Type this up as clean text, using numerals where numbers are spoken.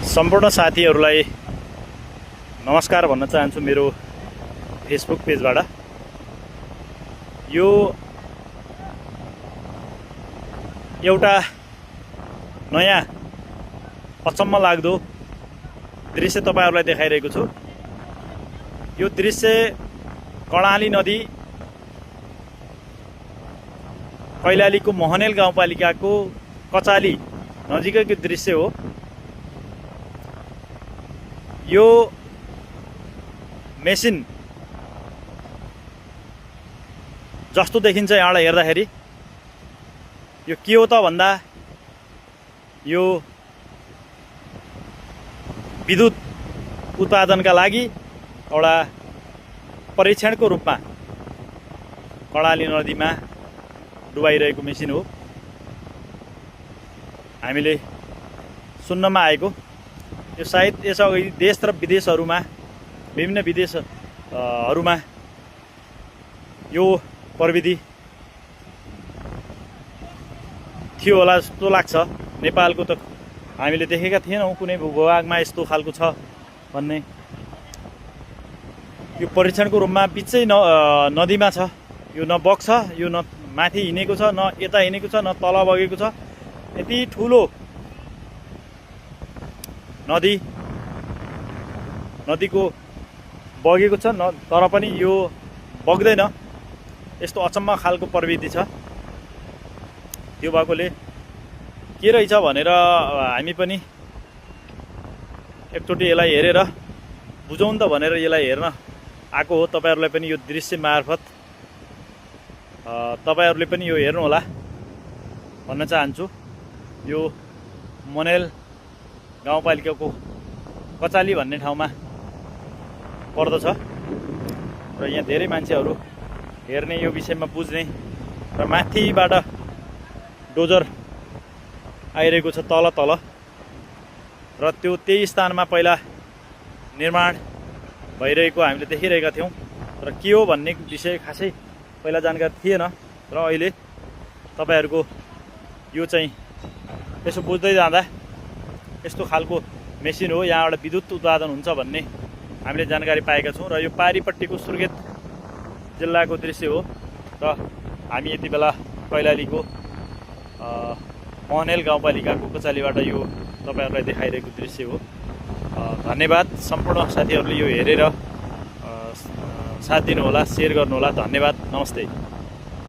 सम्पूर्ण साथीहरूलाई नमस्कार भन्न चाहन्छु मेरो फेसबुक पेजबाट। यो एउटा नयाँ अचम्म लाग्दो दृश्य तपाईहरुलाई देखाइरहेको छु। यो दृश्य कर्णाली नदी कैलालीको मोहनेल गाउँपालिकाको कचाली नजिकैको दृश्य हो। यो मेसिन जस्तो देखिन्छ यहाँबाट हेर्दाखेरि। यो के हो त भन्दा यो विद्युत उत्पादनका लागि एउटा परीक्षणको रूपमा कर्णाली नदीमा डुबाइरहेको मेसिन हो। हामीले सुन्नमा आएको यो सायद यसअघि देश र विदेशहरूमा विभिन्न विदेशहरूमा यो प्रविधि थियो होला जस्तो लाग्छ। नेपालको त हामीले देखेका थिएनौँ कुनै भूभागमा यस्तो खालको छ भन्ने। यो परीक्षणको रूपमा बिचै नदीमा छ। यो न बग्छ, यो न माथि हिँडेको छ, न यता हिँडेको छ, न तल बगेको छ। यति ठुलो नदीको बगेको छ न, तर पनि यो बग्दैन। यस्तो अचम्म खालको प्रविधि छ। त्यो भएकोले के रहेछ भनेर हामी पनि एकचोटि यसलाई हेरेर बुझौँ त भनेर यसलाई हेर्न आएको हो। तपाईहरुलाई पनि यो दृश्य मार्फत तपाईहरुले पनि यो हेर्नु होला भन्न चाहन्छु। यो मोहनेल गाउँपालिकाको कचाली भन्ने ठाउँमा पर्दछ र यहाँ धेरै मान्छेहरू हेर्ने, यो विषयमा बुझ्ने र माथिबाट डोजर आइरहेको छ तल र त्यही स्थानमा पहिला निर्माण भइरहेको हामीले देखिरहेका थियौँ। र के हो भन्ने विषय खासै पहिला जानकारी थिएन। र अहिले तपाईहरुको यो चाहिँ यसो बुझ्दै जाँदा यस्तो खालको मेसिन हो, यहाँबाट विद्युत उत्पादन हुन्छ भन्ने हामीले जानकारी पाएका छौँ। र यो पारीपट्टिको सुर्खेत जिल्लाको दृश्य हो। र हामी यति बेला कैलालीको मोहनेल गाउँपालिकाको कचालीबाट यो तपाईहरुलाई देखाइरहेको दृश्य हो। धन्यवाद। सम्पूर्ण साथीहरूले यो हेरेर साथ दिनुहोला, सेयर गर्नुहोला। धन्यवाद। नमस्ते।